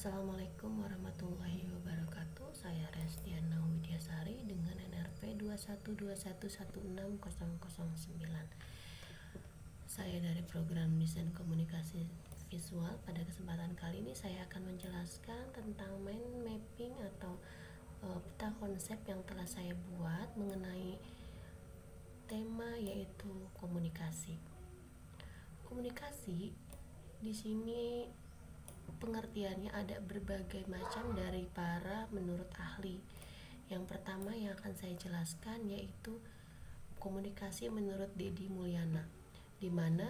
Assalamualaikum warahmatullahi wabarakatuh. Saya Restiana Widyasari dengan NRP 212116009. Saya dari program Desain Komunikasi Visual. Pada kesempatan kali ini saya akan menjelaskan tentang mind mapping atau peta konsep yang telah saya buat mengenai tema yaitu komunikasi. Komunikasi di sini pengertiannya ada berbagai macam dari para menurut ahli. Yang pertama yang akan saya jelaskan yaitu komunikasi menurut Deddy Mulyana, di mana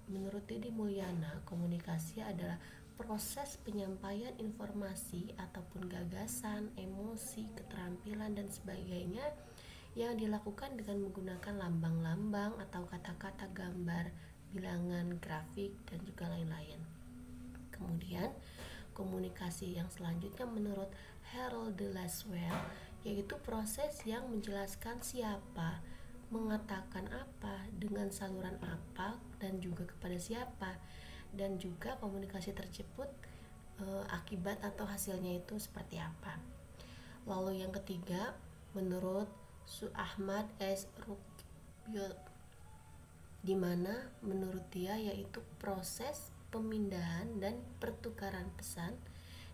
menurut Deddy Mulyana komunikasi adalah proses penyampaian informasi ataupun gagasan, emosi, keterampilan dan sebagainya yang dilakukan dengan menggunakan lambang-lambang atau kata-kata, gambar, bilangan, grafik dan juga lain-lain. Kemudian komunikasi yang selanjutnya menurut Harold de Laswell yaitu proses yang menjelaskan siapa, mengatakan apa, dengan saluran apa, dan juga kepada siapa, dan juga komunikasi tersebut akibat atau hasilnya itu seperti apa. Lalu yang ketiga menurut Ahmad S. Rukyat, di mana menurut dia yaitu proses pemindahan dan pertukaran pesan,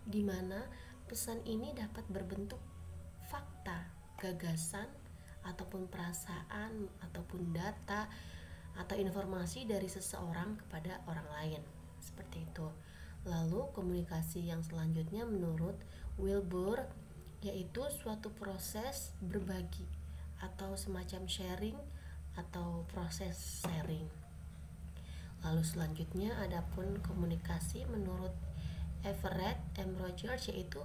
di mana pesan ini dapat berbentuk fakta, gagasan, ataupun perasaan, ataupun data, atau informasi dari seseorang kepada orang lain. Seperti itu. Lalu komunikasi yang selanjutnya menurut Wilbur yaitu suatu proses berbagi atau semacam sharing atau proses sharing. Lalu selanjutnya adapun komunikasi menurut Everett M. Rogers yaitu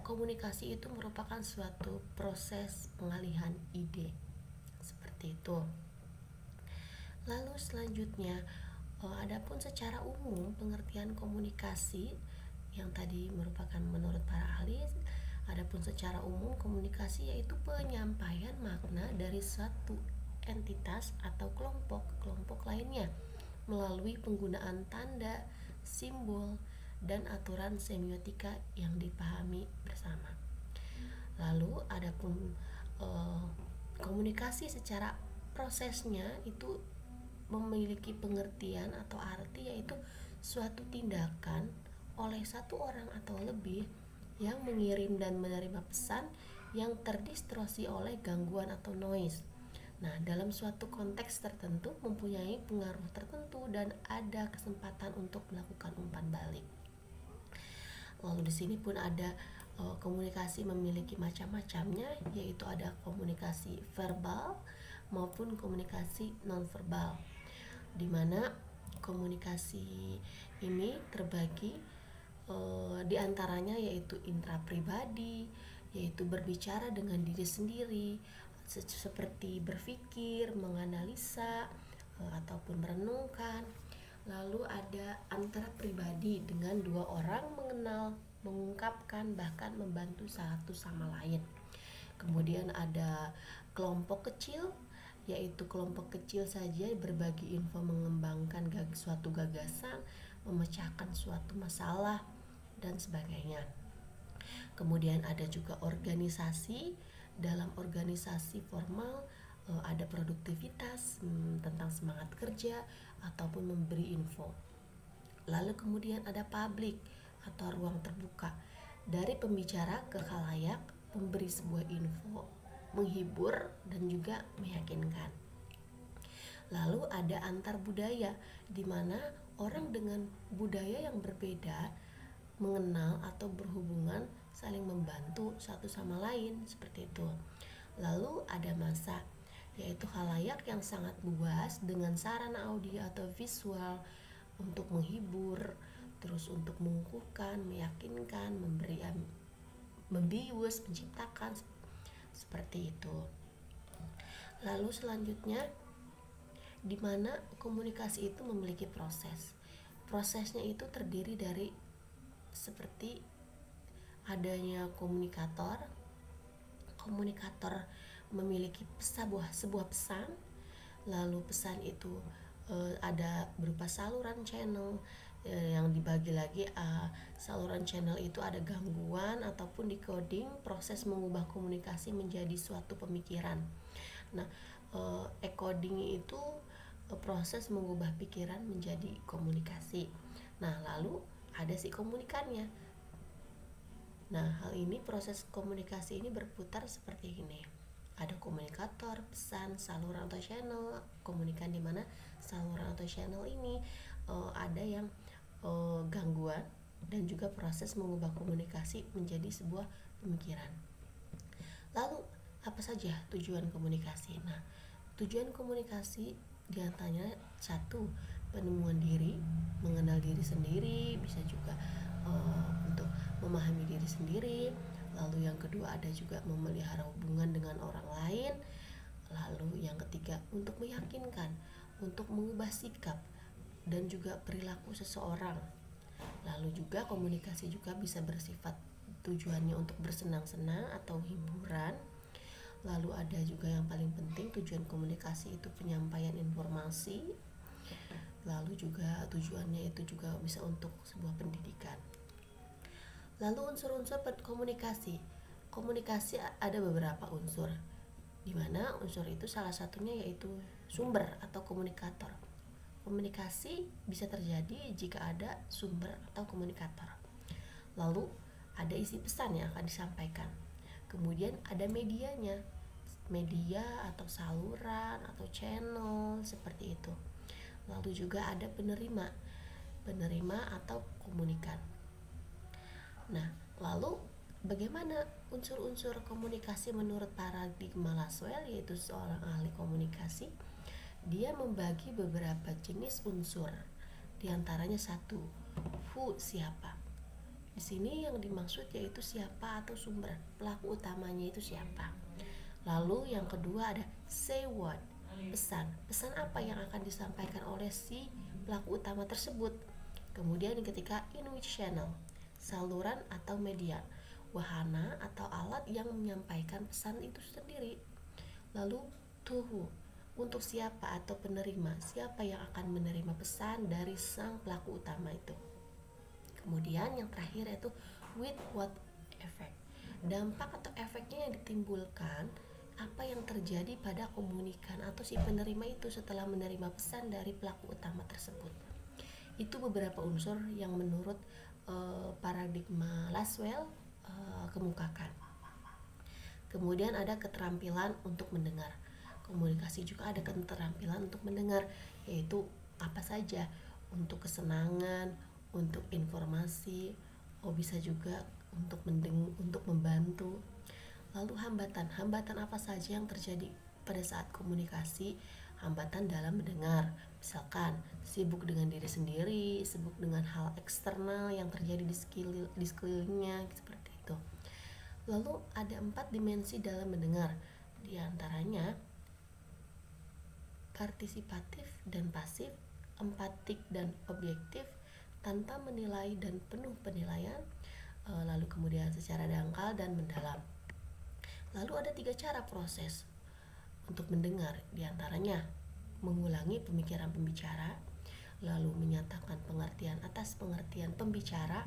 komunikasi itu merupakan suatu proses pengalihan ide. Seperti itu. Lalu selanjutnya adapun secara umum pengertian komunikasi yang tadi merupakan menurut para ahli, adapun secara umum komunikasi yaitu penyampaian makna dari suatu entitas atau kelompok lainnya melalui penggunaan tanda, simbol, dan aturan semiotika yang dipahami bersama. Lalu adapun komunikasi secara prosesnya itu memiliki pengertian atau arti yaitu suatu tindakan oleh satu orang atau lebih yang mengirim dan menerima pesan yang terdistorsi oleh gangguan atau noise. Nah, dalam suatu konteks tertentu mempunyai pengaruh tertentu dan ada kesempatan untuk melakukan umpan balik. Lalu di sini pun ada komunikasi memiliki macam-macamnya, yaitu ada komunikasi verbal maupun komunikasi nonverbal, di mana komunikasi ini terbagi di antaranya yaitu intrapribadi, yaitu berbicara dengan diri sendiri, seperti berpikir, menganalisa, ataupun merenungkan. Lalu ada antara pribadi dengan dua orang mengenal, mengungkapkan, bahkan membantu satu sama lain. Kemudian ada kelompok kecil, yaitu kelompok kecil saja berbagi info, mengembangkan suatu gagasan, memecahkan suatu masalah, dan sebagainya. Kemudian ada juga organisasi. Dalam organisasi formal ada produktivitas, tentang semangat kerja ataupun memberi info. Lalu kemudian ada publik atau ruang terbuka, dari pembicara ke khalayak, memberi sebuah info, menghibur dan juga meyakinkan. Lalu ada antar budaya, di mana orang dengan budaya yang berbeda mengenal atau berhubungan, saling membantu satu sama lain, seperti itu. Lalu ada massa, yaitu khalayak yang sangat luas dengan sarana audio atau visual untuk menghibur, terus untuk mengukuhkan, meyakinkan, memberi, membius, menciptakan, seperti itu. Lalu selanjutnya di mana komunikasi itu memiliki proses. Prosesnya itu terdiri dari seperti adanya komunikator memiliki sebuah pesan, lalu pesan itu ada berupa saluran channel yang dibagi lagi, saluran channel itu ada gangguan ataupun decoding, proses mengubah komunikasi menjadi suatu pemikiran. Nah, encoding itu proses mengubah pikiran menjadi komunikasi. Nah, lalu ada si komunikannya. Nah, hal ini, proses komunikasi ini berputar seperti ini. Ada komunikator, pesan, saluran atau channel. Komunikan di mana saluran atau channel ini ada yang gangguan dan juga proses mengubah komunikasi menjadi sebuah pemikiran. Lalu apa saja tujuan komunikasi? Nah, tujuan komunikasi diantaranya satu, penemuan diri, mengenal diri sendiri, bisa juga untuk memahami diri sendiri. Lalu yang kedua ada juga memelihara hubungan dengan orang lain. Lalu yang ketiga untuk meyakinkan, untuk mengubah sikap dan juga perilaku seseorang. Lalu juga komunikasi juga bisa bersifat tujuannya untuk bersenang-senang atau hiburan. Lalu ada juga yang paling penting, tujuan komunikasi itu penyampaian informasi. Lalu juga tujuannya itu juga bisa untuk sebuah pendidikan. Lalu unsur-unsur komunikasi. Komunikasi ada beberapa unsur, di mana unsur itu salah satunya yaitu sumber atau komunikator. Komunikasi bisa terjadi jika ada sumber atau komunikator. Lalu ada isi pesan yang akan disampaikan. Kemudian ada medianya, media atau saluran atau channel seperti itu. Lalu juga ada penerima atau komunikan. Nah, lalu bagaimana unsur-unsur komunikasi menurut paradigma Laswell, yaitu seorang ahli komunikasi? Dia membagi beberapa jenis unsur. Di antaranya satu, who, siapa. Di sini yang dimaksud yaitu siapa atau sumber, pelaku utamanya itu siapa. Lalu yang kedua ada say what, pesan. Pesan apa yang akan disampaikan oleh si pelaku utama tersebut. Kemudian yang ketiga, in which channel, saluran atau media, wahana atau alat yang menyampaikan pesan itu sendiri. Lalu to who, untuk siapa atau penerima, siapa yang akan menerima pesan dari sang pelaku utama itu. Kemudian yang terakhir yaitu with what effect, dampak atau efeknya yang ditimbulkan, apa yang terjadi pada komunikan atau si penerima itu setelah menerima pesan dari pelaku utama tersebut. Itu beberapa unsur yang menurut paradigma Laswell kemukakan. Kemudian ada keterampilan untuk mendengar. Komunikasi juga ada keterampilan untuk mendengar, yaitu apa saja, untuk kesenangan, untuk informasi, bisa juga untuk membantu. Lalu hambatan apa saja yang terjadi pada saat komunikasi? Hambatan dalam mendengar, misalkan sibuk dengan diri sendiri, sibuk dengan hal eksternal yang terjadi di sekelilingnya, seperti itu. Lalu ada 4 dimensi dalam mendengar, di antaranya partisipatif dan pasif, empatik dan objektif, tanpa menilai dan penuh penilaian, lalu kemudian secara dangkal dan mendalam. Lalu ada 3 cara proses untuk mendengar, di antaranya mengulangi pemikiran pembicara, lalu menyatakan pengertian atas pengertian pembicara,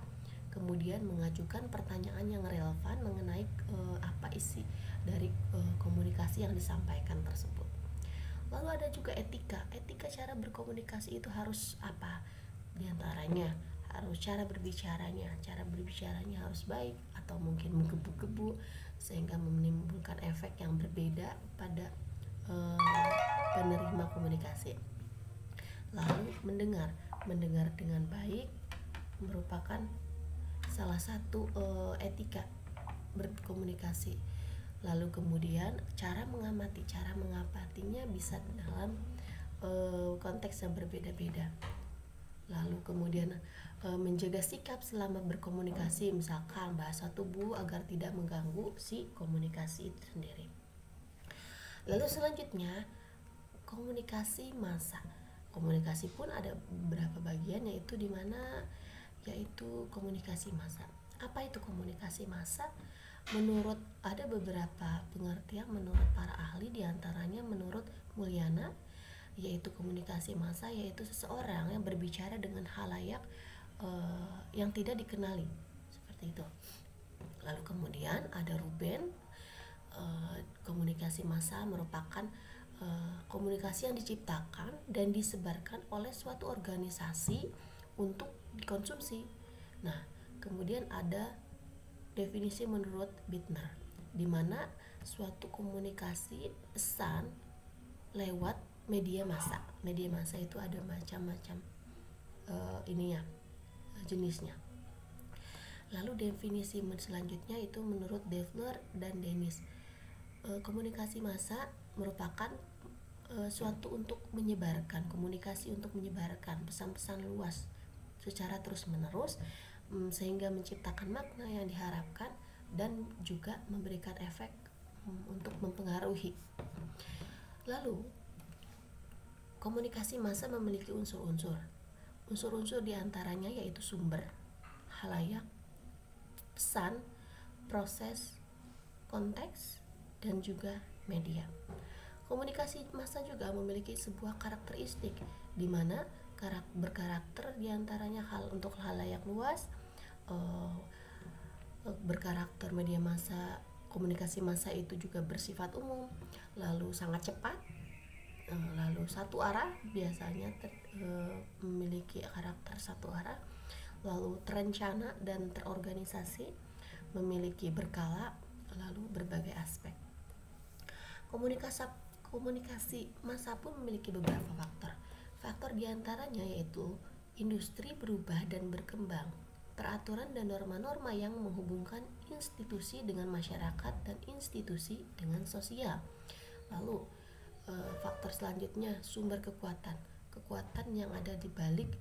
kemudian mengajukan pertanyaan yang relevan mengenai apa isi dari komunikasi yang disampaikan tersebut. Lalu ada juga etika cara berkomunikasi itu harus apa? Di antaranya harus cara berbicaranya harus baik atau mungkin menggebu-gebu sehingga menimbulkan efek yang berbeda pada penerima komunikasi. Lalu mendengar dengan baik merupakan salah satu etika berkomunikasi. Lalu kemudian cara mengamatinya bisa dalam konteks yang berbeda-beda. Lalu kemudian menjaga sikap selama berkomunikasi, misalkan bahasa tubuh agar tidak mengganggu si komunikasi itu sendiri. Lalu selanjutnya komunikasi massa. Komunikasi pun ada beberapa bagian, yaitu yaitu komunikasi massa. Apa itu komunikasi massa? Ada beberapa pengertian menurut para ahli, diantaranya menurut Mulyana, yaitu komunikasi massa yaitu seseorang yang berbicara dengan khalayak yang tidak dikenali, seperti itu. Lalu kemudian ada Ruben. Komunikasi massa merupakan komunikasi yang diciptakan dan disebarkan oleh suatu organisasi untuk dikonsumsi. Nah, kemudian ada definisi menurut Bittner, di mana suatu komunikasi pesan lewat media massa. Media massa itu ada macam-macam jenisnya. Lalu definisi selanjutnya itu menurut Devler dan Dennis. Komunikasi massa merupakan suatu untuk menyebarkan, komunikasi untuk menyebarkan pesan-pesan luas secara terus-menerus, sehingga menciptakan makna yang diharapkan dan juga memberikan efek untuk mempengaruhi. Lalu komunikasi massa memiliki unsur-unsur. Unsur-unsur diantaranya yaitu sumber, halayak, pesan, proses, konteks, dan juga media. Komunikasi massa juga memiliki sebuah karakteristik, di mana berkarakter diantaranya untuk halayak luas, berkarakter media massa. Komunikasi massa itu juga bersifat umum, lalu sangat cepat, lalu satu arah, biasanya memiliki karakter satu arah, lalu terencana dan terorganisasi, memiliki berkala, lalu berbagai aspek. Komunikasi massa pun memiliki beberapa faktor. Faktor diantaranya yaitu industri berubah dan berkembang, peraturan dan norma-norma yang menghubungkan institusi dengan masyarakat dan institusi dengan sosial. Lalu faktor selanjutnya sumber kekuatan yang ada di balik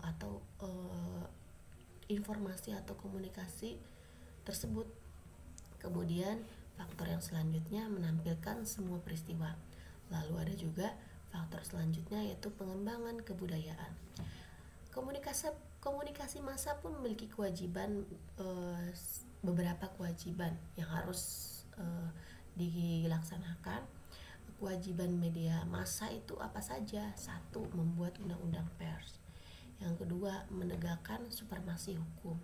atau informasi atau komunikasi tersebut. Kemudian faktor yang selanjutnya menampilkan semua peristiwa. Lalu ada juga faktor selanjutnya yaitu pengembangan kebudayaan. Komunikasi massa pun memiliki beberapa kewajiban yang harus dilaksanakan. Kewajiban media massa itu apa saja? 1. Membuat undang-undang pers. Yang kedua, menegakkan supremasi hukum.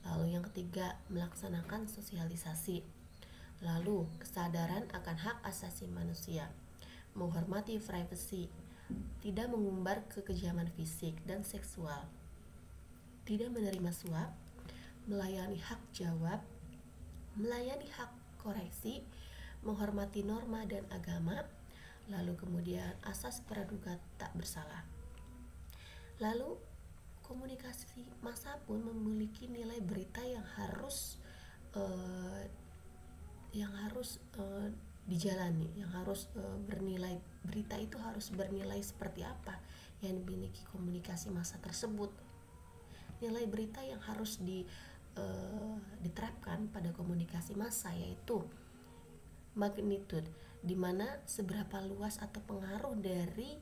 Lalu yang ketiga, melaksanakan sosialisasi. Lalu kesadaran akan hak asasi manusia, menghormati privasi, tidak mengumbar kekejaman fisik dan seksual, tidak menerima suap, melayani hak jawab, melayani hak koreksi, menghormati norma dan agama. Lalu kemudian asas praduga tak bersalah. Lalu komunikasi massa pun memiliki nilai berita yang harus dijalani, yang harus bernilai. Berita itu harus bernilai seperti apa yang dimiliki komunikasi massa tersebut. Nilai berita yang harus diterapkan pada komunikasi massa yaitu magnitude, di mana seberapa luas atau pengaruh dari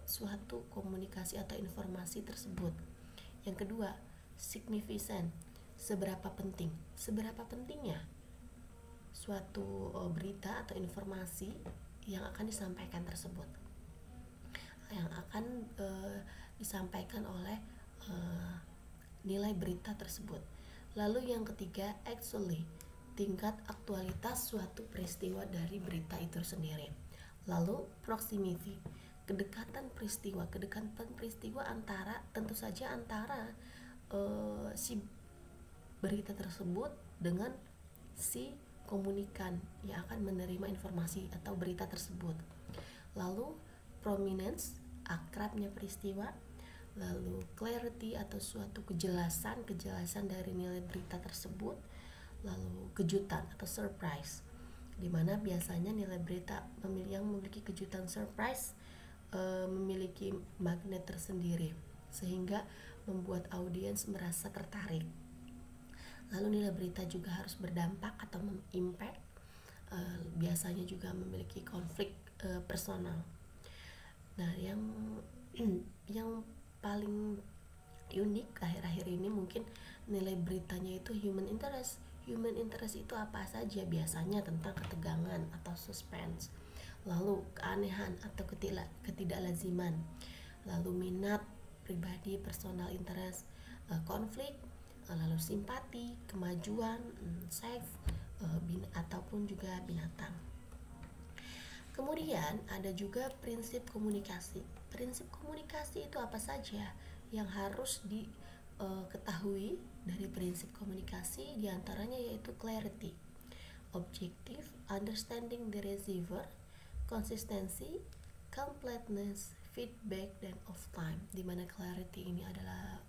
suatu komunikasi atau informasi tersebut. Yang kedua, signifikan, seberapa pentingnya suatu berita atau informasi yang akan disampaikan tersebut, yang akan disampaikan oleh nilai berita tersebut. Lalu yang ketiga, actually, tingkat aktualitas suatu peristiwa dari berita itu sendiri. Lalu proximity, kedekatan peristiwa antara, tentu saja antara si berita tersebut dengan si komunikan yang akan menerima informasi atau berita tersebut. Lalu prominence, akrabnya peristiwa. Lalu clarity atau suatu kejelasan dari nilai berita tersebut. Lalu kejutan atau surprise, di mana biasanya nilai berita yang memiliki kejutan surprise memiliki magnet tersendiri sehingga membuat audiens merasa tertarik. Lalu nilai berita juga harus berdampak atau impact, biasanya juga memiliki konflik personal. Nah, yang paling unik akhir-akhir ini mungkin nilai beritanya itu human interest. Human interest itu apa saja? Biasanya tentang ketegangan atau suspense, lalu keanehan atau ketidaklaziman, lalu minat, pribadi, personal interest, konflik, lalu simpati, kemajuan, seks, ataupun juga binatang. Kemudian ada juga prinsip komunikasi. Prinsip komunikasi itu apa saja yang harus diketahui dari prinsip komunikasi, diantaranya yaitu clarity, objective, understanding the receiver, konsistensi, completeness, feedback, dan of time. Dimana clarity ini adalah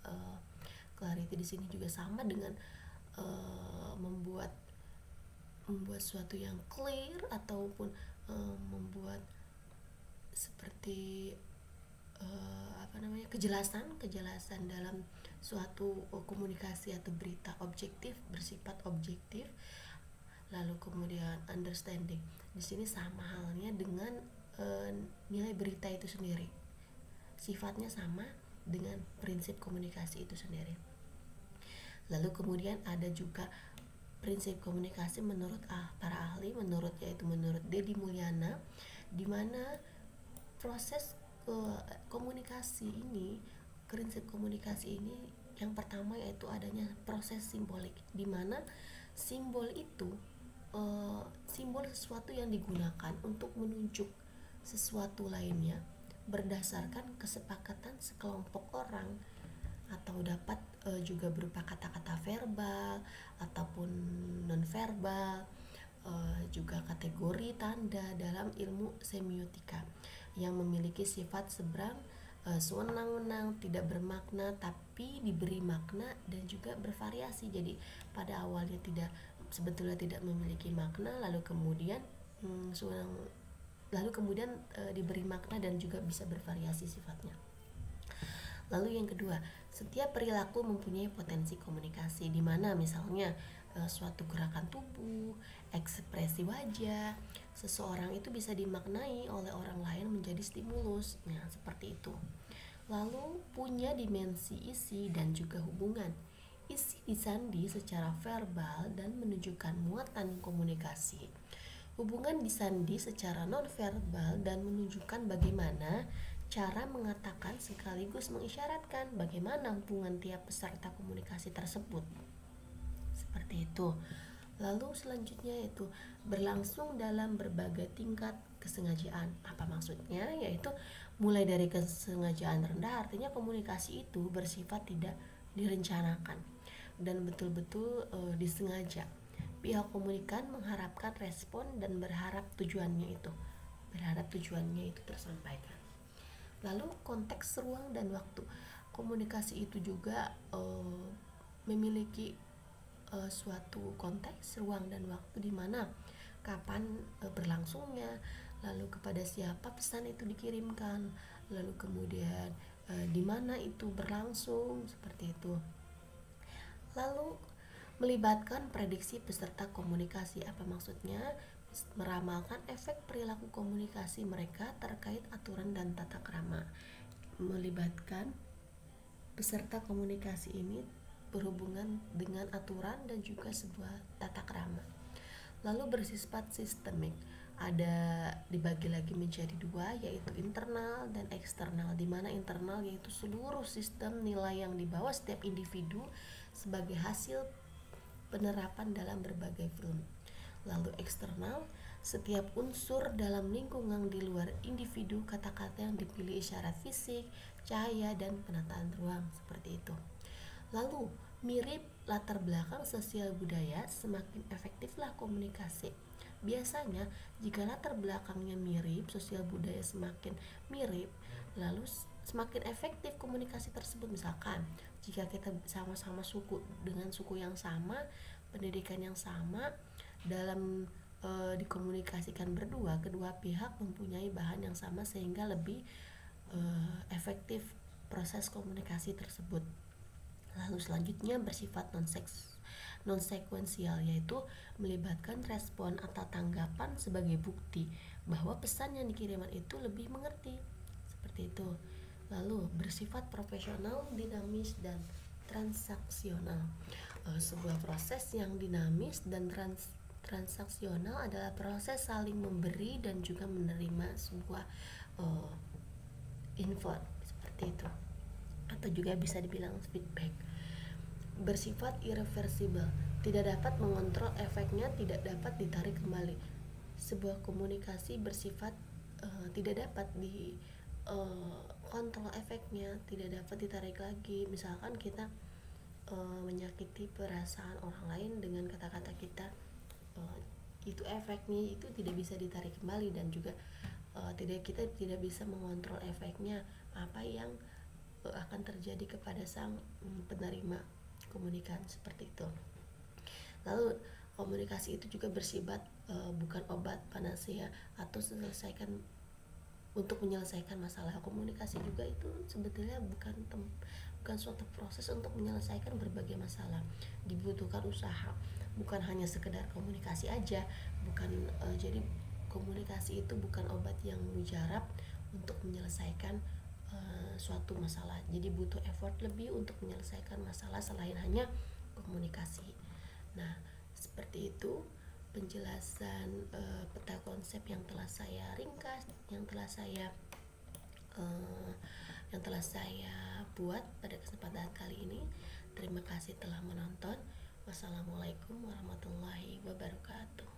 clarity di sini juga sama dengan membuat suatu yang clear ataupun membuat seperti kejelasan dalam suatu komunikasi atau berita. Objektif, bersifat objektif. Lalu kemudian understanding, di sini sama halnya dengan nilai berita itu sendiri, sifatnya sama dengan prinsip komunikasi itu sendiri. Lalu kemudian ada juga prinsip komunikasi menurut para ahli, yaitu menurut Deddy Mulyana, di mana proses komunikasi ini, prinsip komunikasi ini yang pertama yaitu adanya proses simbolik, di mana simbol itu simbol sesuatu yang digunakan untuk menunjuk sesuatu lainnya berdasarkan kesepakatan sekelompok orang, atau dapat juga berupa kata-kata verbal ataupun non-verbal, juga kategori tanda dalam ilmu semiotika yang memiliki sifat seberang, sewenang-wenang, tidak bermakna tapi diberi makna, dan juga bervariasi. Jadi pada awalnya sebetulnya tidak memiliki makna, lalu kemudian diberi makna dan juga bisa bervariasi sifatnya. Lalu yang kedua, setiap perilaku mempunyai potensi komunikasi, di mana misalnya suatu gerakan tubuh, ekspresi wajah seseorang itu bisa dimaknai oleh orang lain menjadi stimulus. Nah, seperti itu. Lalu punya dimensi isi dan juga hubungan. Isi disandi secara verbal dan menunjukkan muatan komunikasi. Hubungan disandi secara non-verbal dan menunjukkan bagaimana cara mengatakan sekaligus mengisyaratkan bagaimana hubungan tiap peserta komunikasi tersebut. Seperti itu. Lalu selanjutnya yaitu berlangsung dalam berbagai tingkat kesengajaan. Apa maksudnya? Yaitu mulai dari kesengajaan rendah, artinya komunikasi itu bersifat tidak direncanakan dan betul-betul disengaja. Pihak komunikan mengharapkan respon dan berharap tujuannya itu tersampaikan. Lalu konteks ruang dan waktu. Komunikasi itu juga memiliki suatu konteks ruang dan waktu, di mana kapan berlangsungnya, lalu kepada siapa pesan itu dikirimkan, lalu kemudian di mana itu berlangsung, seperti itu. Lalu melibatkan prediksi peserta komunikasi. Apa maksudnya? Meramalkan efek perilaku komunikasi mereka terkait aturan dan tata krama. Melibatkan peserta komunikasi ini berhubungan dengan aturan dan juga sebuah tata krama. Lalu bersifat sistemik, ada dibagi lagi menjadi dua, yaitu internal dan eksternal, di mana internal yaitu seluruh sistem nilai yang dibawa setiap individu sebagai hasil penerapan dalam berbagai film. Lalu eksternal, setiap unsur dalam lingkungan di luar individu, kata-kata yang dipilih, isyarat fisik, cahaya, dan penataan ruang, seperti itu. Lalu mirip latar belakang sosial budaya, semakin efektiflah komunikasi. Biasanya jika latar belakangnya mirip, sosial budaya semakin mirip, lalu semakin efektif komunikasi tersebut. Misalkan jika kita sama-sama suku dengan suku yang sama, pendidikan yang sama, dalam dikomunikasikan berdua, kedua pihak mempunyai bahan yang sama sehingga lebih efektif proses komunikasi tersebut. Lalu selanjutnya bersifat non-sekuensial, yaitu melibatkan respon atau tanggapan sebagai bukti bahwa pesan yang dikirimkan itu lebih mengerti, seperti itu. Lalu bersifat profesional, dinamis, dan transaksional. Sebuah proses yang dinamis dan transaksional adalah proses saling memberi dan juga menerima sebuah info, seperti itu. atau juga bisa dibilang feedback. Bersifat irreversible, tidak dapat mengontrol efeknya, tidak dapat ditarik kembali. Sebuah komunikasi bersifat tidak dapat di kontrol efeknya, tidak dapat ditarik lagi. Misalkan kita menyakiti perasaan orang lain dengan kata-kata kita, itu efeknya itu tidak bisa ditarik kembali, dan juga kita tidak bisa mengontrol efeknya apa yang akan terjadi kepada sang penerima komunikasi seperti itu. Lalu komunikasi itu juga bersifat bukan obat panacea atau untuk menyelesaikan masalah. Komunikasi juga itu sebetulnya bukan suatu proses untuk menyelesaikan berbagai masalah. Dibutuhkan usaha, bukan hanya sekedar komunikasi aja. Jadi komunikasi itu bukan obat yang mujarab untuk menyelesaikan suatu masalah. Jadi butuh effort lebih untuk menyelesaikan masalah selain hanya komunikasi. Nah, seperti itu penjelasan peta konsep yang telah saya ringkas, yang telah saya buat pada kesempatan kali ini. Terima kasih telah menonton. Wassalamualaikum warahmatullahi wabarakatuh.